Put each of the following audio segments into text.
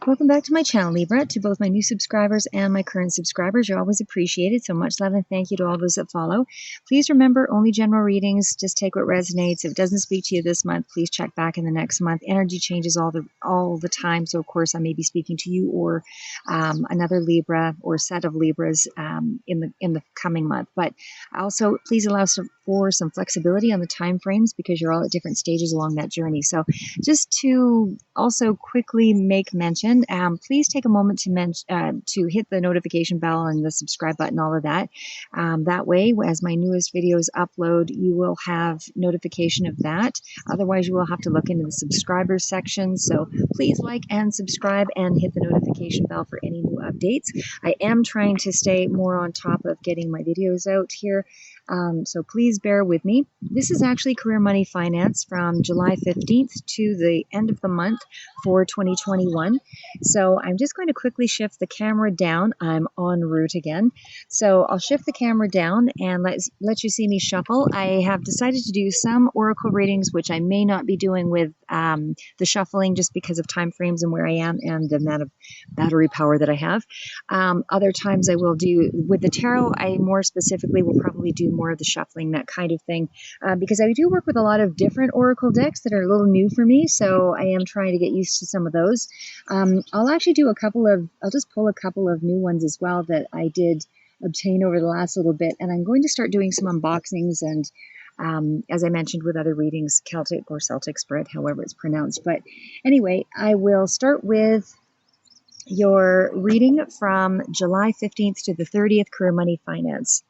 Welcome back to my channel, Libra. To both my new subscribers and my current subscribers, you're always appreciated. So much love and thank you to all those that follow. Please remember, only general readings. Just take what resonates. If it doesn't speak to you this month, please check back in the next month. Energy changes all the time. So of course, I may be speaking to you or another Libra or set of Libras in the coming month. But also, please allow for some flexibility on the time frames because you're all at different stages along that journey. So just to also quickly make mention, please take a moment to hit the notification bell and the subscribe button, all of that. That way, as my newest videos upload, you will have notification of that. Otherwise, you will have to look into the subscribers section. So please like and subscribe and hit the notification bell for any new updates. I am trying to stay more on top of getting my videos out here. So please bear with me. This is actually Career Money Finance from July 15th to the end of the month for 2021. So I'm just going to quickly shift the camera down. I'm en route again. So I'll shift the camera down and let you see me shuffle. I have decided to do some oracle readings, which I may not be doing with the shuffling just because of time frames and where I am and the amount of battery power that I have. Other times I will do with the tarot. I more specifically will probably do more of the shuffling, that kind of thing, because I do work with a lot of different oracle decks that are a little new for me, so I am trying to get used to some of those. I'll actually do I'll just pull a couple of new ones as well that I did obtain over the last little bit, and I'm going to start doing some unboxings and as I mentioned with other readings, Celtic or Celtic spread, however it's pronounced. But anyway, I will start with your reading from July 15th to the 30th, Career Money Finance.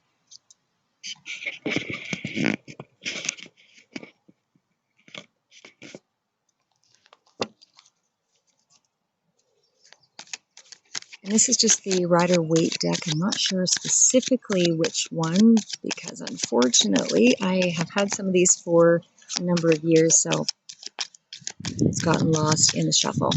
And this is just the Rider-Waite deck. I'm not sure specifically which one, because unfortunately I have had some of these for a number of years, so it's gotten lost in the shuffle.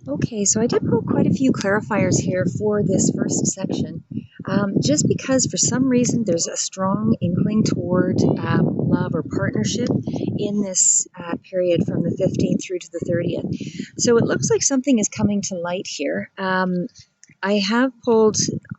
Okay, so I did pull quite a few clarifiers here for this first section, just because for some reason there's a strong inkling toward love or partnership in this period from the 15th through to the 30th. So it looks like something is coming to light here. I have pulled,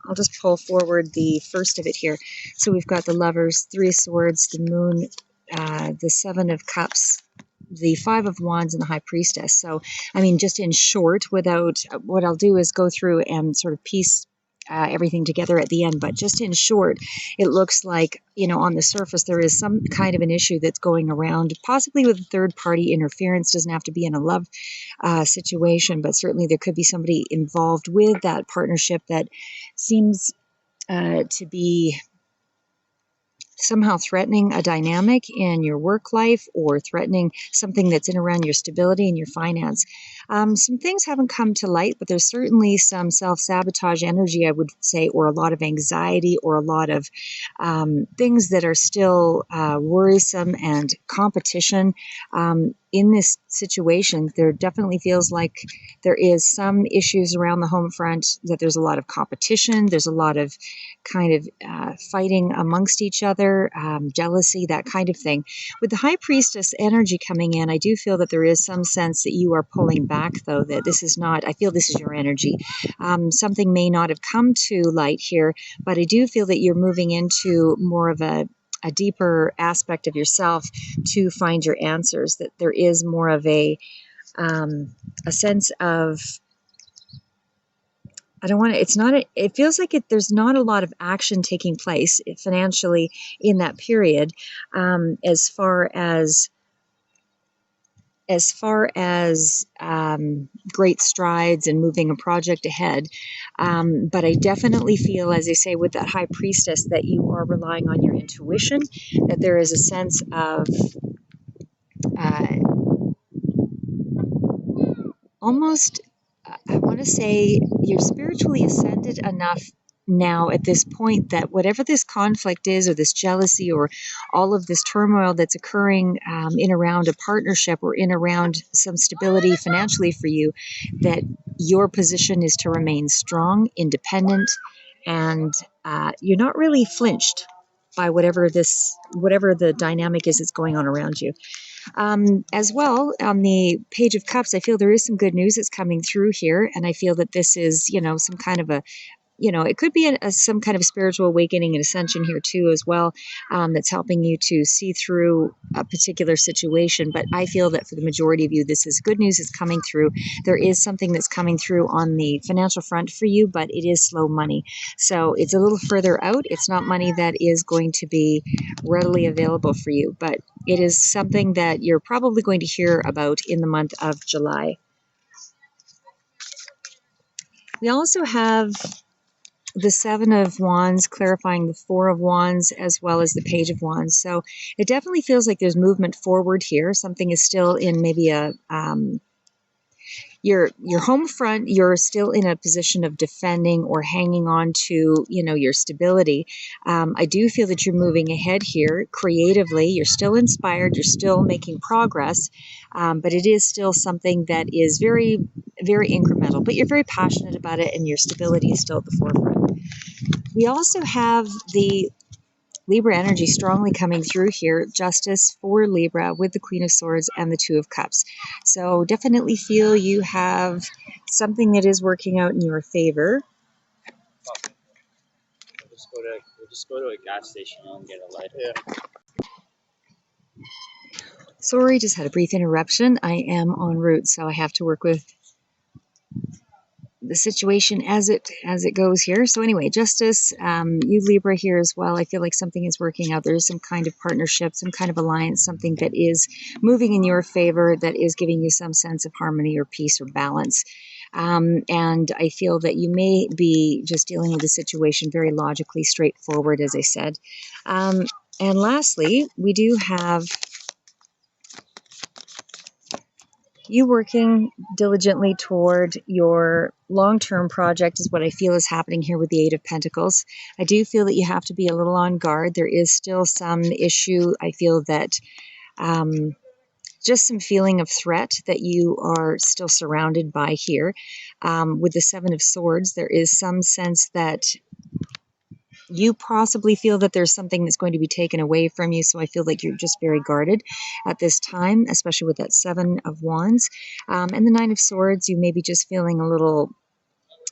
I'll just pull forward the first of it here. So we've got the Lovers, Three of Swords, the Moon, the Seven of Cups, the Five of Wands, and the High Priestess. So, I mean, just in short, without, what I'll do is go through and sort of piece everything together at the end. But just in short, it looks like, you know, on the surface, there is some kind of an issue that's going around, possibly with third party interference. Doesn't have to be in a love situation, but certainly there could be somebody involved with that partnership that seems to be somehow threatening a dynamic in your work life or threatening something that's in around your stability and your finance. Some things haven't come to light, but there's certainly some self-sabotage energy, I would say, or a lot of anxiety or a lot of things that are still worrisome and competition. In this situation, there definitely feels like there is some issues around the home front, that there's a lot of competition, there's a lot of kind of fighting amongst each other, jealousy, that kind of thing. With the High Priestess energy coming in, I do feel that there is some sense that you are pulling back, though, that this is not, I feel this is your energy. Something may not have come to light here, but I do feel that you're moving into more of a deeper aspect of yourself to find your answers, that there is more of a sense of, I don't want to, it's not, it feels like there's not a lot of action taking place financially in that period, as far as great strides and moving a project ahead. But I definitely feel, as I say, with that High Priestess, that you are relying on your intuition, that there is a sense of almost, I want to say, you're spiritually ascended enough now at this point that whatever this conflict is, or this jealousy, or all of this turmoil that's occurring in around a partnership or in around some stability financially for you, that your position is to remain strong, independent, and you're not really flinched by whatever the dynamic is that's going on around you. As well, on the Page of Cups, I feel there is some good news that's coming through here, and I feel that this is, you know, some kind of a, you know, it could be some kind of spiritual awakening and ascension here too, as well, that's helping you to see through a particular situation. But I feel that for the majority of you, this is good news is coming through. There is something that's coming through on the financial front for you, but it is slow money. So it's a little further out. It's not money that is going to be readily available for you, but it is something that you're probably going to hear about in the month of July. We also have the Seven of Wands clarifying the Four of Wands, as well as the Page of Wands. So it definitely feels like there's movement forward here. Something is still in maybe a your home front. You're still in a position of defending or hanging on to, you know, your stability. I do feel that you're moving ahead here creatively. You're still inspired. You're still making progress, but it is still something that is very, very incremental. But you're very passionate about it, and your stability is still at the forefront. We also have the Libra energy strongly coming through here. Justice for Libra with the Queen of Swords and the Two of Cups. So definitely feel you have something that is working out in your favor. We'll just go to a gas station and get a light. Yeah. Sorry, just had a brief interruption. I am en route, so I have to work with the situation as it goes here. So anyway, Justice, you Libra here as well. I feel like something is working out. There is some kind of partnership, some kind of alliance, something that is moving in your favor, that is giving you some sense of harmony or peace or balance. And I feel that you may be just dealing with the situation very logically, straightforward, as I said. And lastly, we do have you working diligently toward your long-term project is what I feel is happening here with the Eight of Pentacles. I do feel that you have to be a little on guard. There is still some issue. I feel that just some feeling of threat that you are still surrounded by here. With the Seven of Swords, there is some sense that you possibly feel that there's something that's going to be taken away from you. So I feel like you're just very guarded at this time, especially with that Seven of Wands. And the Nine of Swords, you may be just feeling a little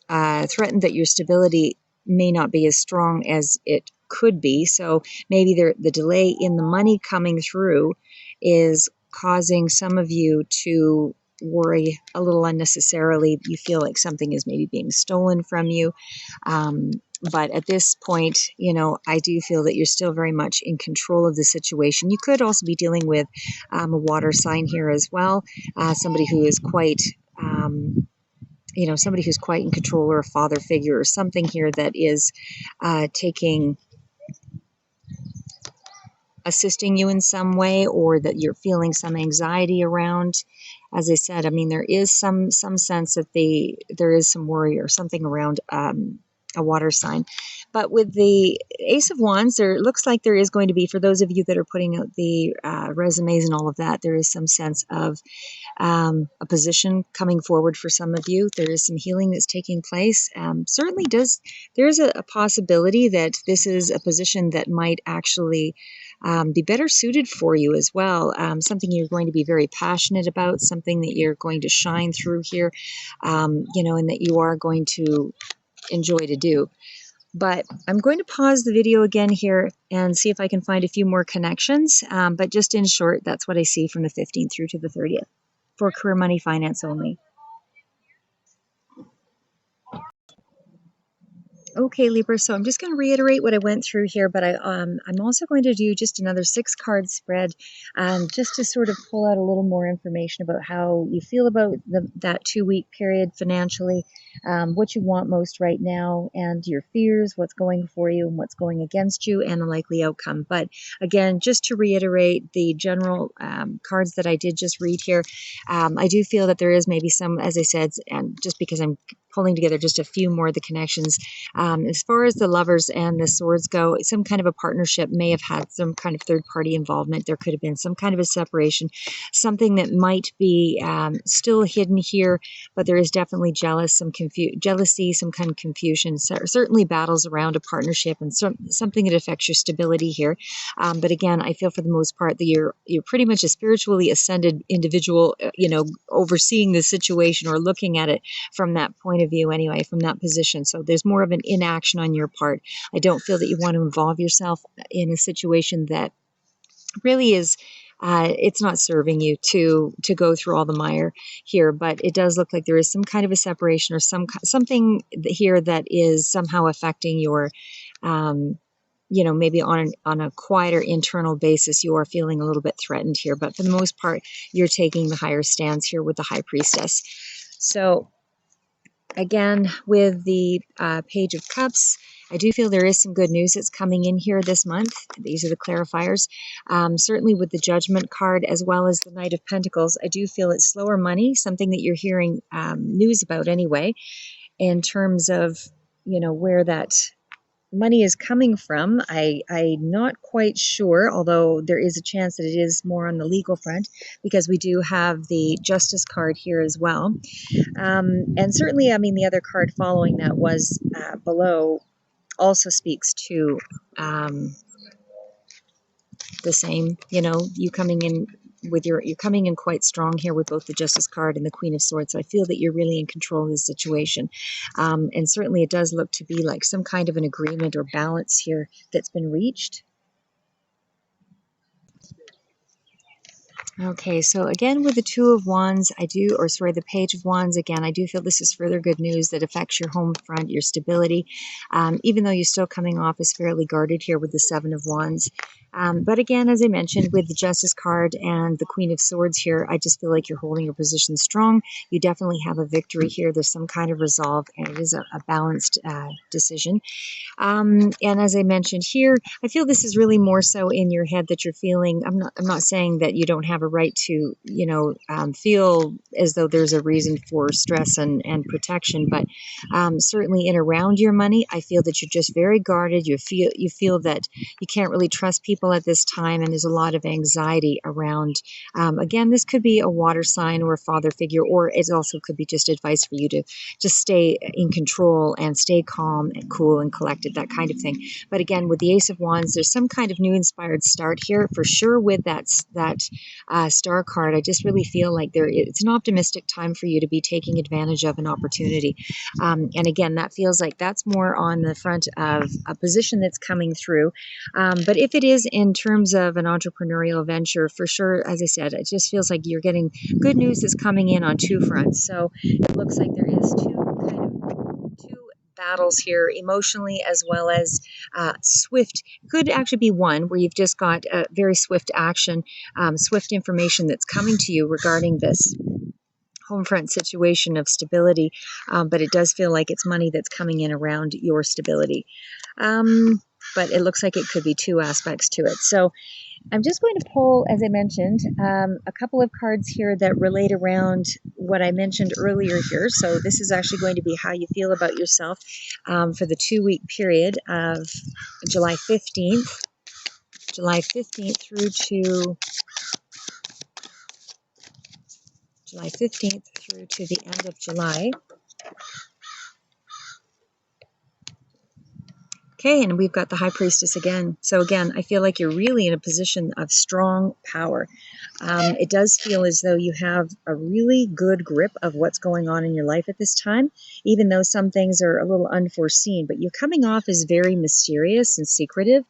threatened that your stability may not be as strong as it could be. So maybe the delay in the money coming through is causing some of you to worry a little unnecessarily. You feel like something is maybe being stolen from you. But at this point, I do feel that you're still very much in control of the situation. You could also be dealing with a water sign here as well, somebody who is quite somebody who's quite in control, or a father figure or something here that is assisting you in some way, or that you're feeling some anxiety around. As I said, I mean, there is some sense that there is some worry or something around a water sign. But with the Ace of Wands, there looks like there is going to be, for those of you that are putting out the resumes and all of that, there is some sense of a position coming forward for some of you. There is some healing that's taking place. Certainly there's a possibility that this is a position that might actually be better suited for you as well. Something you're going to be very passionate about, something that you're going to shine through here, and that you are going to enjoy to do. But I'm going to pause the video again here and see if I can find a few more connections. But just in short, that's what I see from the 15th through to the 30th for career, money, finance only. Okay, Libra, so I'm just going to reiterate what I went through here, but I'm also going to do just another 6-card spread, just to sort of pull out a little more information about how you feel about that 2-week period financially, what you want most right now, and your fears, what's going for you and what's going against you, and the likely outcome. But again, just to reiterate the general cards that I did just read here, I do feel that there is maybe some, as I said, and just because I'm pulling together just a few more of the connections. As far as the Lovers and the Swords go, some kind of a partnership may have had some kind of third-party involvement. There could have been some kind of a separation, something that might be still hidden here, but there is definitely jealousy, some kind of confusion, certainly battles around a partnership, and something that affects your stability here. But again, I feel for the most part that you're pretty much a spiritually ascended individual, overseeing the situation or looking at it from that point of view anyway, from that position. So there's more of an inaction on your part. I don't feel that you want to involve yourself in a situation that really is it's not serving you to go through all the mire here. But it does look like there is some kind of a separation or something here that is somehow affecting your maybe on a quieter internal basis, you are feeling a little bit threatened here. But for the most part, you're taking the higher stance here with the High Priestess. So again, with the Page of Cups, I do feel there is some good news that's coming in here this month. These are the clarifiers. Certainly with the Judgment card as well as the Knight of Pentacles, I do feel it's slower money, something that you're hearing news about anyway, in terms of, where that money is coming from. I'm not quite sure, although there is a chance that it is more on the legal front, because we do have the Justice card here as well. And certainly, I mean, the other card following that was below also speaks to the same, you coming in with you're coming in quite strong here with both the Justice card and the Queen of Swords. So I feel that you're really in control of the situation. And certainly it does look to be like some kind of an agreement or balance here that's been reached. Okay, so again with the Two of Wands, the Page of Wands, again, I do feel this is further good news that affects your home front, your stability, even though you're still coming off as fairly guarded here with the Seven of Wands. But again, as I mentioned, with the Justice card and the Queen of Swords here, I just feel like you're holding your position strong. You definitely have a victory here. There's some kind of resolve, and it is a balanced decision. And as I mentioned here, I feel this is really more so in your head that you're feeling. I'm not saying that you don't have a right to, feel as though there's a reason for stress and protection. But certainly in around your money, I feel that you're just very guarded. You feel that you can't really trust people at this time, and there's a lot of anxiety around. Again, this could be a water sign or a father figure, or it also could be just advice for you to just stay in control and stay calm and cool and collected, that kind of thing. But again, with the Ace of Wands, there's some kind of new inspired start here for sure. With that star card, I just really feel like it's an optimistic time for you to be taking advantage of an opportunity. And again, that feels like that's more on the front of a position that's coming through. But if it is in terms of an entrepreneurial venture, for sure, as I said, it just feels like you're getting good news is coming in on two fronts. So it looks like there is two battles here, emotionally as well as swift. Could actually be one where you've just got a very swift action, swift information that's coming to you regarding this home front situation of stability, but it does feel like it's money that's coming in around your stability. But it looks like it could be two aspects to it. So I'm just going to pull, as I mentioned, a couple of cards here that relate around what I mentioned earlier here. So this is actually going to be how you feel about yourself for the 2-week period of July 15th through to July 15th through to the end of July. Okay, and we've got the High Priestess again. So again, I feel like you're really in a position of strong power. It does feel as though you have a really good grip of what's going on in your life at this time, even though some things are a little unforeseen. But you're coming off as very mysterious and secretive.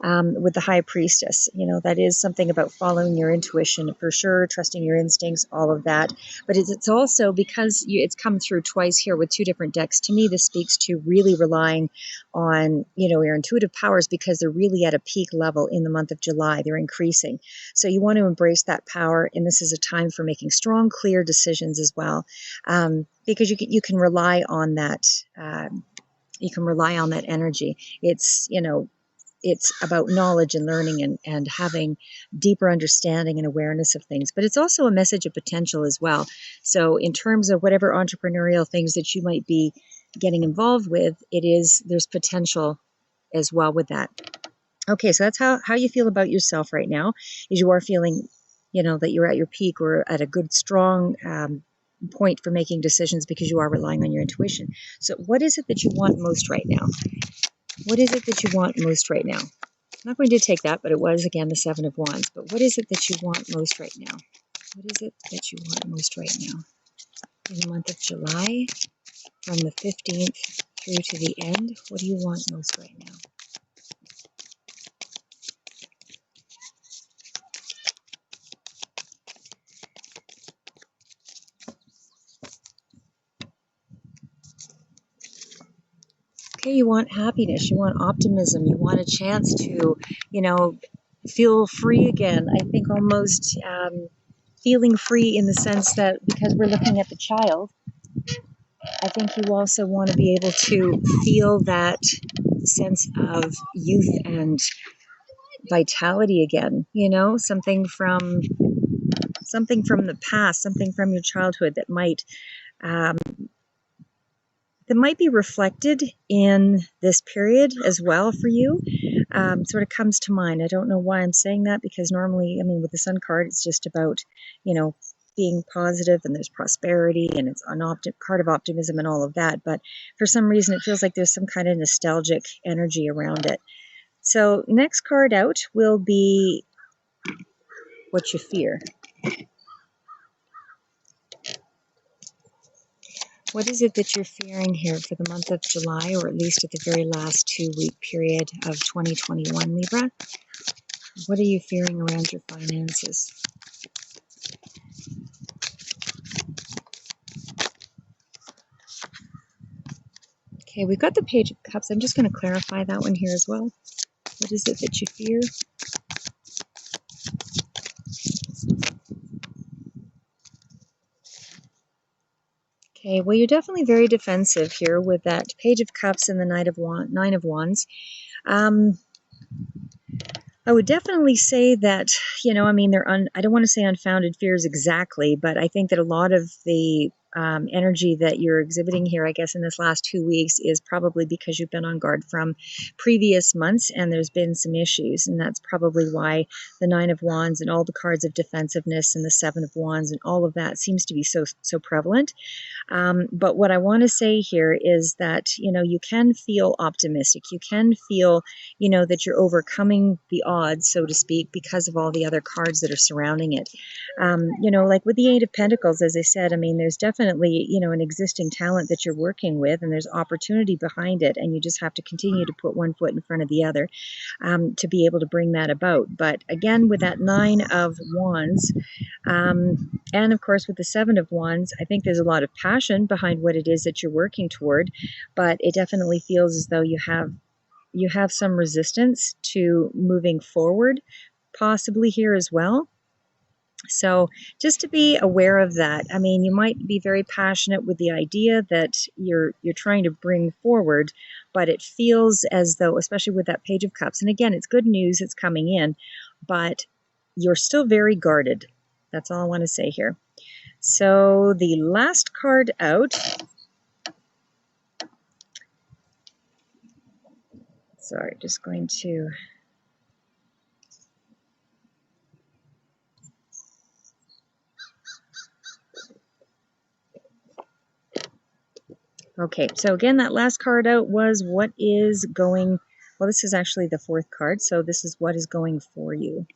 With the High Priestess, that is something about following your intuition for sure, trusting your instincts, all of that. But it's also because it's come through twice here with two different decks. To me, this speaks to really relying on, your intuitive powers, because they're really at a peak level in the month of July. They're increasing. So you want to embrace that power. And this is a time for making strong, clear decisions as well, because you can rely on that. You can rely on that energy. It's about knowledge and learning and having deeper understanding and awareness of things. But it's also a message of potential as well. So in terms of whatever entrepreneurial things that you might be getting involved with, there's potential as well with that. Okay, so that's how you feel about yourself right now, is you are feeling, that you're at your peak or at a good, strong point for making decisions, because you are relying on your intuition. So what is it that you want most right now? What is it that you want most right now? I'm not going to take that, but it was, again, the Seven of Wands. But what is it that you want most right now? What is it that you want most right now? In the month of July, from the 15th through to the end, what do you want most right now? Okay, you want happiness, you want optimism, you want a chance to, feel free again. I think almost feeling free in the sense that, because we're looking at the child, I think you also want to be able to feel that sense of youth and vitality again, something from the past, something from your childhood that might be reflected in this period as well for you. Sort of comes to mind. I don't know why I'm saying that, because normally, with the Sun card, it's just about, being positive, and there's prosperity, and it's an card of optimism and all of that. But for some reason, it feels like there's some kind of nostalgic energy around it. So next card out will be what you fear. What is it that you're fearing here for the month of July, or at least at the very last 2-week period of 2021, Libra? What are you fearing around your finances? Okay, we've got the Page of Cups. I'm just going to clarify that one here as well. What is it that you fear? Okay, well, you're definitely very defensive here with that Page of Cups and the Nine of Wands. I would definitely say that, I mean, I don't want to say unfounded fears exactly, but I think that a lot of the energy that you're exhibiting here, I guess, in this last 2 weeks is probably because you've been on guard from previous months and there's been some issues. And that's probably why the Nine of Wands and all the cards of defensiveness and the Seven of Wands and all of that seems to be so prevalent. But what I want to say here is that, you can feel optimistic. You can feel, that you're overcoming the odds, so to speak, because of all the other cards that are surrounding it. Like with the Eight of Pentacles, as I said, I mean, there's definitely, an existing talent that you're working with, and there's opportunity behind it, and you just have to continue to put one foot in front of the other to be able to bring that about. But again, with that Nine of Wands, and of course, with the Seven of Wands, I think there's a lot of passion behind what it is that you're working toward, but it definitely feels as though you have some resistance to moving forward, possibly here as well. So just to be aware of that. I mean, you might be very passionate with the idea that you're trying to bring forward, but it feels as though, especially with that Page of Cups, and again, it's good news, it's coming in, but you're still very guarded. That's all I want to say here. So the last card out, sorry, just going to, okay, so again, that last card out was what is going, well, this is actually the fourth card, so this is what is going for you.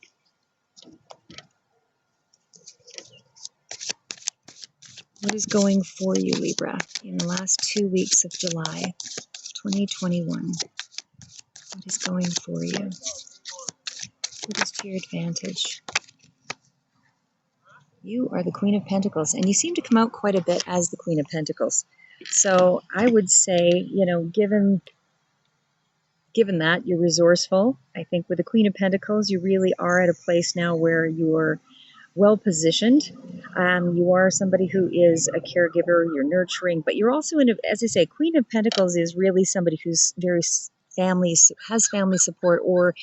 What is going for you, Libra, in the last 2 weeks of July 2021? What is going for you? What is to your advantage? You are the Queen of Pentacles, and you seem to come out quite a bit as the Queen of Pentacles. So I would say, given that you're resourceful, I think with the Queen of Pentacles, you really are at a place now where you're well positioned. You are somebody who is a caregiver, you're nurturing, but you're also as I say, Queen of Pentacles is really somebody who's very has family support, or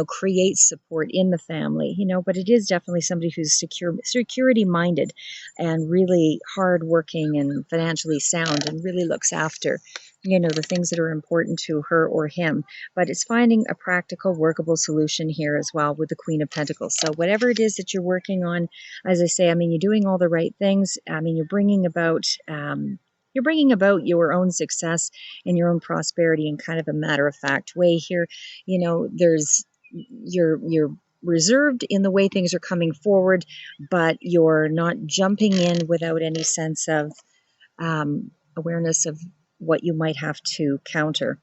creates support in the family, but it is definitely somebody who's security minded and really hardworking and financially sound, and really looks after the things that are important to her or him. But it's finding a practical, workable solution here as well with the Queen of Pentacles. So whatever it is that you're working on, as I say, I mean, you're doing all the right things. I mean, you're bringing about your own success and your own prosperity in kind of a matter-of-fact way here. You're reserved in the way things are coming forward, but you're not jumping in without any sense of awareness of what you might have to counter.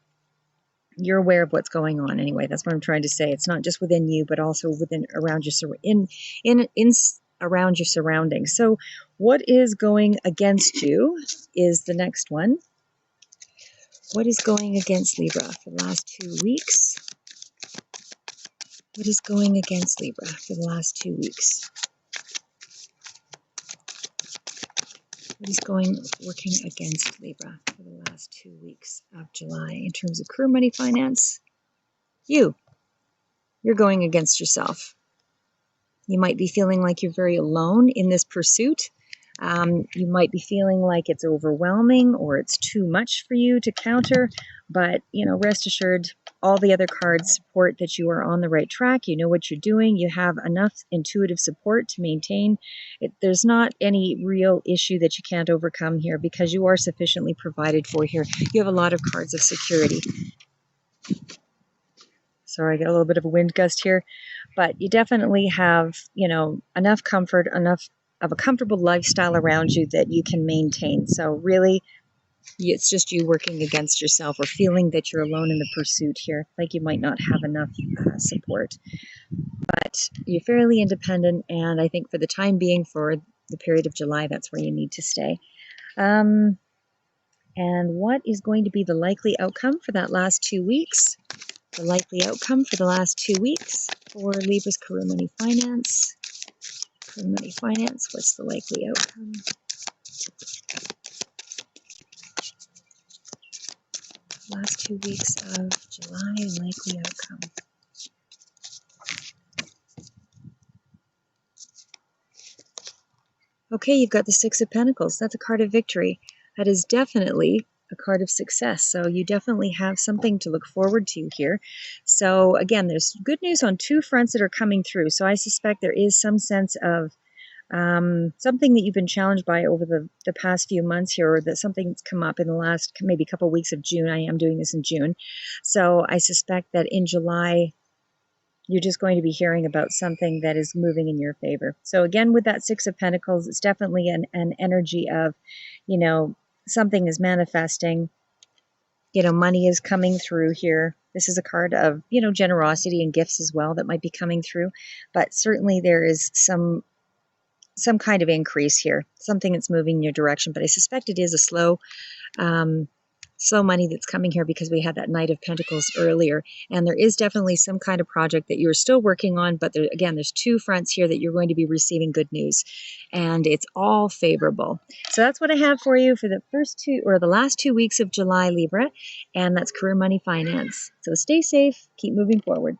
You're aware of what's going on anyway. That's what I'm trying to say. It's not just within you, but also around around your surroundings. So what is going against you is the next one. What is going against Libra for the last 2 weeks? What is going against Libra for the last 2 weeks? What is working against Libra for the last 2 weeks of July in terms of career, money, finance? You're going against yourself. You might be feeling like you're very alone in this pursuit. You might be feeling like it's overwhelming or it's too much for you to counter, but rest assured, all the other cards support that you are on the right track. You know what you're doing. You have enough intuitive support to maintain it. There's not any real issue that you can't overcome here because you are sufficiently provided for here. You have a lot of cards of security. Sorry, I got a little bit of a wind gust here, but you definitely have, enough comfort, enough of a comfortable lifestyle around you that you can maintain. So really, it's just you working against yourself or feeling that you're alone in the pursuit here, like you might not have enough support. But you're fairly independent, and I think for the time being, for the period of July, that's where you need to stay. And what is going to be the likely outcome for that last 2 weeks? The likely outcome for the last 2 weeks for Libra's career, money, finance. Career, money, finance. What's the likely outcome? Last 2 weeks of July, likely outcome. Okay, you've got the Six of Pentacles. That's a card of victory. That is definitely a card of success. So you definitely have something to look forward to here. So again, there's good news on two fronts that are coming through. So I suspect there is some sense of something that you've been challenged by over the past few months here, or that something that's come up in the last maybe couple of weeks of June. I am doing this in June. So I suspect that in July, you're just going to be hearing about something that is moving in your favor. So again, with that Six of Pentacles, it's definitely an energy of, something is manifesting, money is coming through here. This is a card of, generosity and gifts as well that might be coming through. But certainly there is some kind of increase here, something that's moving in your direction. But I suspect it is a slow money that's coming here because we had that Knight of Pentacles earlier. And there is definitely some kind of project that you're still working on, but there's two fronts here that you're going to be receiving good news, and it's all favorable. So that's what I have for you for the last 2 weeks of July, Libra, and that's career, money, finance. So stay safe, keep moving forward.